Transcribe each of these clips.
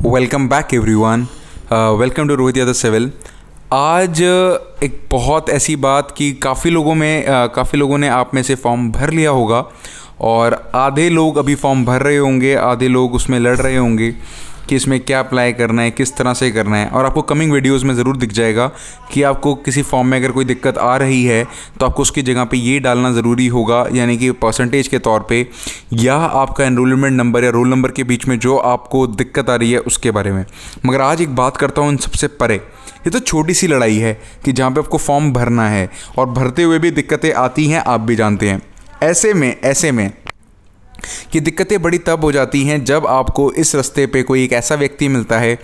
Welcome back everyone. Welcome to Rohit Yadav civil. आज एक बहुत ऐसी बात कि काफ़ी लोगों ने आप में से फॉर्म भर लिया होगा और आधे लोग अभी फॉर्म भर रहे होंगे, आधे लोग उसमें लड़ रहे होंगे कि इसमें क्या अप्लाई करना है, किस तरह से करना है। और आपको कमिंग वीडियोस में ज़रूर दिख जाएगा कि आपको किसी फॉर्म में अगर कोई दिक्कत आ रही है तो आपको उसकी जगह पे ये डालना ज़रूरी होगा, यानी कि परसेंटेज के तौर पे, या आपका एनरोलमेंट नंबर या रोल नंबर के बीच में जो आपको दिक्कत आ रही है उसके बारे में। मगर आज एक बात करता हूँ इन सबसे परे। ये तो छोटी सी लड़ाई है कि जहाँ पर आपको फॉर्म भरना है और भरते हुए भी दिक्कतें आती हैं, आप भी जानते हैं। ऐसे में कि दिक्कतें बड़ी तब हो जाती हैं जब आपको इस रास्ते पे कोई एक ऐसा व्यक्ति मिलता है,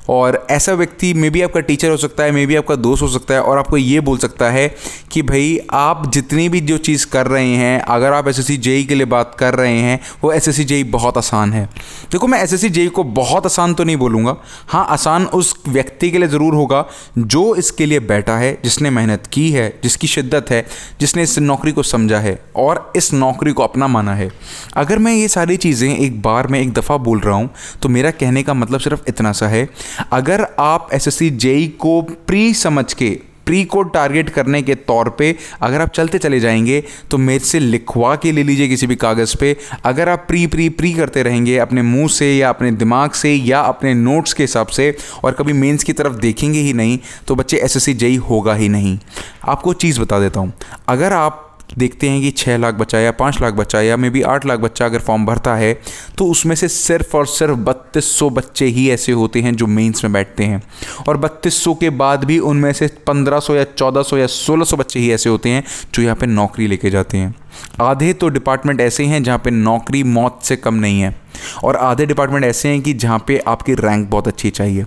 और ऐसा व्यक्ति मे बी आपका टीचर हो सकता है, मे बी आपका दोस्त हो सकता है, और आपको ये बोल सकता है कि भाई आप जितनी भी जो चीज़ कर रहे हैं, अगर आप एसएससी जेईई के लिए बात कर रहे हैं, वो एसएससी जेईई बहुत आसान है। देखो, मैं एसएससी जेईई को बहुत आसान तो नहीं बोलूँगा। हाँ, आसान उस व्यक्ति के लिए ज़रूर होगा जो इसके लिए बैठा है, जिसने मेहनत की है, जिसकी शिद्दत है, जिसने इस नौकरी को समझा है और इस नौकरी को अपना माना है। अगर मैं ये सारी चीज़ें एक बार में एक दफ़ा बोल रहा हूँ तो मेरा कहने का मतलब सिर्फ इतना सा है, अगर आप एसएससी जेईई को प्री समझ के, प्री को टारगेट करने के तौर पे अगर आप चलते चले जाएंगे तो मेरे से लिखवा के ले लीजिए किसी भी कागज़ पे। अगर आप प्री करते रहेंगे अपने मुंह से या अपने दिमाग से या अपने नोट्स के हिसाब से, और कभी मेंस की तरफ देखेंगे ही नहीं, तो बच्चे एसएससी जेईई होगा ही नहीं। आपको चीज़ बता देता हूँ, अगर आप देखते हैं कि 6 लाख बच्चा या 5 लाख बच्चा या मे बी 8 लाख बच्चा अगर फॉर्म भरता है, तो उसमें से सिर्फ और सिर्फ 3200 बच्चे ही ऐसे होते हैं जो मेंस में बैठते हैं, और 3200 के बाद भी उनमें से 1500 या 1400 या 1600 बच्चे ही ऐसे होते हैं जो यहाँ पे नौकरी लेके जाते हैं। आधे तो डिपार्टमेंट ऐसे हैं जहाँ पे नौकरी मौत से कम नहीं है, और आधे डिपार्टमेंट ऐसे हैं कि जहाँ पे आपकी रैंक बहुत अच्छी चाहिए।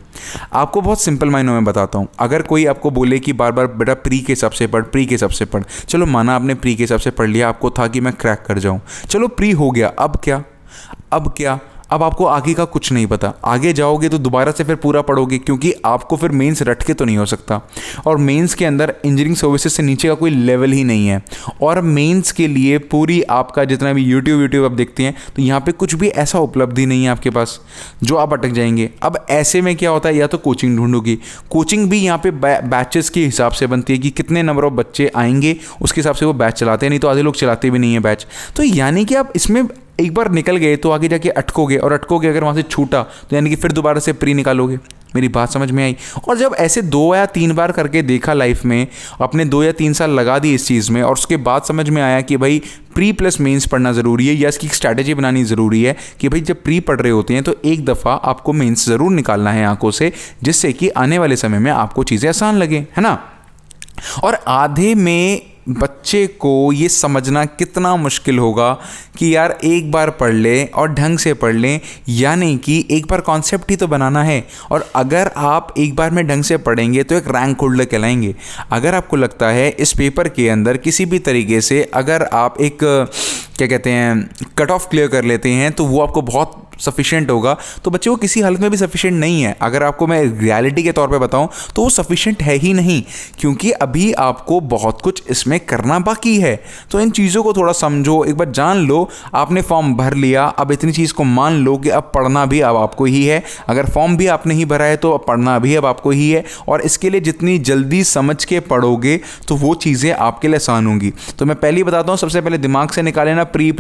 आपको बहुत सिंपल मायनों में बताता हूँ। अगर कोई आपको बोले कि बार बार बेटा प्री के हिसाब से पढ़, चलो माना आपने प्री के हिसाब से पढ़ लिया, आपको था कि मैं क्रैक कर जाऊँ, चलो प्री हो गया, अब क्या? अब आपको आगे का कुछ नहीं पता। आगे जाओगे तो दोबारा से फिर पूरा पढ़ोगे, क्योंकि आपको फिर मेंस रट के तो नहीं हो सकता, और मेंस के अंदर इंजीनियरिंग सर्विसेज से नीचे का कोई लेवल ही नहीं है। और मेंस के लिए पूरी आपका जितना भी यूट्यूब आप देखते हैं तो यहाँ पे कुछ भी ऐसा उपलब्धि नहीं है आपके पास जो आप अटक जाएंगे। अब ऐसे में क्या होता है, या तो कोचिंग ढूंढोगी। कोचिंग भी यहाँ पे बैचेस के हिसाब से बनती है कि कितने नंबर ऑफ बच्चे आएंगे, उसके हिसाब से वो बैच चलाते हैं, नहीं तो आधे लोग चलाते भी नहीं है बैच। तो यानी कि आप इसमें एक बार निकल गए तो आगे जाके अटकोगे, और अटकोगे अगर वहाँ से छूटा तो यानी कि फिर दोबारा से प्री निकालोगे। मेरी बात समझ में आई? और जब ऐसे 2 या 3 बार करके देखा लाइफ में, अपने 2 या 3 साल लगा दी इस चीज़ में, और उसके बाद समझ में आया कि भाई प्री प्लस मेंस पढ़ना ज़रूरी है, या इसकी स्ट्रैटेजी बनानी ज़रूरी है कि भाई जब प्री पढ़ रहे होते हैं तो एक दफ़ा आपको मेंस ज़रूर निकालना है आंखों से, जिससे कि आने वाले समय में आपको चीज़ें आसान लगे, है ना। और आधे में बच्चे को ये समझना कितना मुश्किल होगा कि यार एक बार पढ़ लें और ढंग से पढ़ लें, यानी कि एक बार कॉन्सेप्ट ही तो बनाना है। और अगर आप एक बार में ढंग से पढ़ेंगे तो एक रैंक होल्डर कहलाएंगे। अगर आपको लगता है इस पेपर के अंदर किसी भी तरीके से अगर आप एक क्या कहते हैं कट ऑफ क्लियर कर लेते हैं तो वो आपको बहुत सफिशिएंट होगा, तो बच्चे वो किसी हालत में भी सफिशिएंट नहीं है। अगर आपको मैं रियलिटी के तौर पे बताऊं तो वो सफिशिएंट है ही नहीं, क्योंकि अभी आपको बहुत कुछ इसमें करना बाकी है। तो इन चीज़ों को थोड़ा समझो, एक बार जान लो। आपने फॉर्म भर लिया, अब इतनी चीज़ को मान लो कि अब पढ़ना भी अब आपको ही है। अगर फॉर्म भी आपने ही भरा है तो अब पढ़ना भी अब आपको ही है, और इसके लिए जितनी जल्दी समझ के पढ़ोगे तो वो चीज़ें आपके लिए आसान होंगी। तो मैं पहले ही बताता हूँ, सबसे पहले दिमाग से निकाले ना प्री,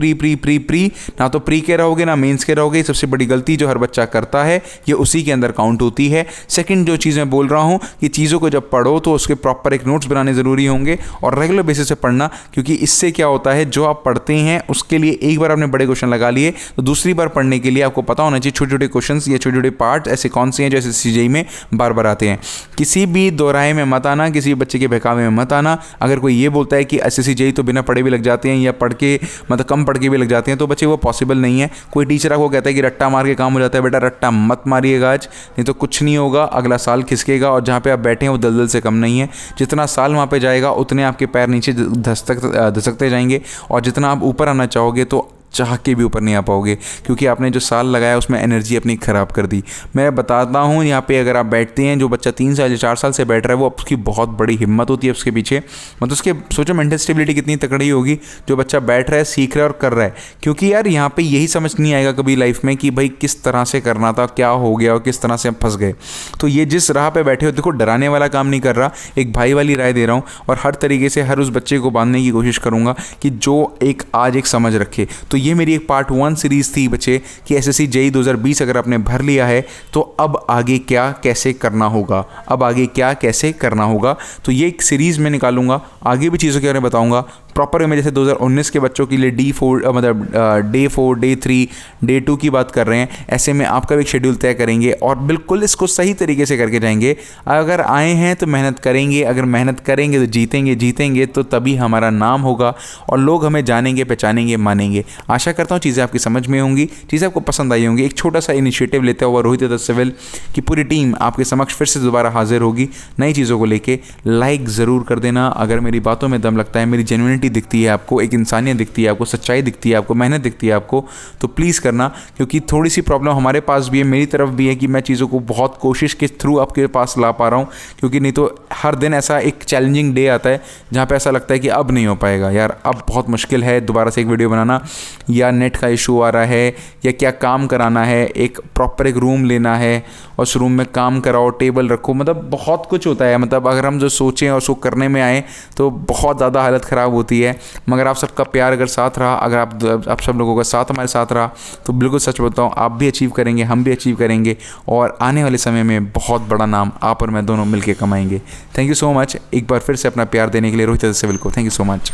ना तो प्री के रहोगे ना मेंस के रहोगे। सबसे बड़ी गलती जो हर बच्चा करता है ये उसी के अंदर काउंट होती है। सेकंड जो चीज़ मैं बोल रहा हूँ कि चीज़ों को जब पढ़ो तो उसके प्रॉपर एक नोट्स बनाने ज़रूरी होंगे, और रेगुलर बेसिस से पढ़ना, क्योंकि इससे क्या होता है जो आप पढ़ते हैं उसके लिए एक बार आपने बड़े क्वेश्चन लगा लिए तो दूसरी बार पढ़ने के लिए आपको पता होना चाहिए छोटे छोटे क्वेश्चन या छोटे छोटे पार्ट ऐसे कौन से हैं जो एसएससी जेईई में बार बार आते हैं। किसी भी दोराहे में मत आना, किसी बच्चे के बहकावे में मत आना। अगर कोई ये बोलता है कि एसएससी जेईई तो बिना पढ़े भी लग जाते हैं या पढ़ के मतलब कम पढ़ के भी लग जाते हैं, तो बच्चे वो पॉसिबल नहीं है। कोई टीचर आपको कहता है कि रट्टा मार के काम हो जाता है, बेटा रट्टा मत मारिएगा आज, नहीं तो कुछ नहीं होगा, अगला साल खिसकेगा, और जहाँ पे आप बैठे हैं वो दलदल से कम नहीं है। जितना साल वहाँ पे जाएगा उतने आपके पैर नीचे धसकते जाएंगे, और जितना आप ऊपर आना चाहोगे तो चाह के भी ऊपर नहीं आ पाओगे, क्योंकि आपने जो साल लगाया उसमें एनर्जी अपनी ख़राब कर दी। मैं बताता हूँ यहाँ पे अगर आप बैठते हैं, जो बच्चा 3 साल या 4 साल से बैठ रहा है वो उसकी बहुत बड़ी हिम्मत होती है उसके पीछे, मतलब उसके सोचो मेंटल स्टेबिलिटी कितनी तगड़ी होगी जो बच्चा बैठ रहा है, सीख रहा है और कर रहा है। क्योंकि यार यहाँ पे यही समझ नहीं आएगा कभी लाइफ में कि भाई किस तरह से करना था, क्या हो गया और किस तरह से हम फंस गए। तो ये जिस राह पे बैठे हो, देखो डराने वाला काम नहीं कर रहा, एक भाई वाली राय दे रहा हूँ और हर तरीके से हर उस बच्चे को बांधने की कोशिश करूँगा कि जो एक आज एक समझ रखे। तो ये मेरी एक पार्ट 1 सीरीज़ थी बच्चे कि एसएससी जेईई 2020 अगर आपने भर लिया है तो अब आगे क्या कैसे करना होगा, अब आगे क्या कैसे करना होगा। तो ये एक सीरीज़ में निकालूंगा, आगे भी चीज़ों के बारे में बताऊंगा प्रॉपर में। जैसे 2019 के बच्चों के लिए D4 मतलब डे 4 डे 3 डे 2 की बात कर रहे हैं, ऐसे में आपका भी एक शेड्यूल तय करेंगे और बिल्कुल इसको सही तरीके से करके जाएंगे। अगर आए हैं तो मेहनत करेंगे, अगर मेहनत करेंगे तो जीतेंगे तो तभी हमारा नाम होगा और लोग हमें जानेंगे, पहचानेंगे, मानेंगे। आशा करता हूँ चीज़ें आपकी समझ में होंगी, चीज़ें आपको पसंद आई होंगी। एक छोटा सा इनिशिएटिव लेते हुआ रोहित यादव सिविल की पूरी टीम आपके समक्ष फिर से दोबारा हाजिर होगी नई चीज़ों को लेके। लाइक ज़रूर कर देना अगर मेरी बातों में दम लगता है, मेरी जेन्युइनिटी दिखती है आपको, एक इंसानियत दिखती है आपको, सच्चाई दिखती है आपको, मेहनत दिखती है आपको, तो प्लीज़ करना। क्योंकि थोड़ी सी प्रॉब्लम हमारे पास भी है, मेरी तरफ भी है कि मैं चीज़ों को बहुत कोशिश के थ्रू आपके पास ला पा रहा हूँ। क्योंकि नहीं तो हर दिन ऐसा एक चैलेंजिंग डे आता है जहाँ पे ऐसा लगता है कि अब नहीं हो पाएगा यार, अब बहुत मुश्किल है दोबारा से एक वीडियो बनाना, या नेट का इशू आ रहा है, या क्या काम कराना है, एक प्रॉपर एक रूम लेना है और उस रूम में काम कराओ, टेबल रखो, मतलब बहुत कुछ होता है। मतलब अगर हम जो सोचें और उसको करने में आए तो बहुत ज़्यादा हालत ख़राब होती है। मगर आप सबका प्यार अगर साथ रहा, अगर आप सब लोगों का साथ हमारे साथ रहा, तो बिल्कुल सच बताऊँ आप भी अचीव करेंगे, हम भी अचीव करेंगे और आने वाले समय में बहुत बड़ा नाम आप और मैं दोनों मिलकर कमाएंगे। थैंक यू सो मच एक बार फिर से अपना प्यार देने के लिए रोहित यादव सिविल को। Thank you so much.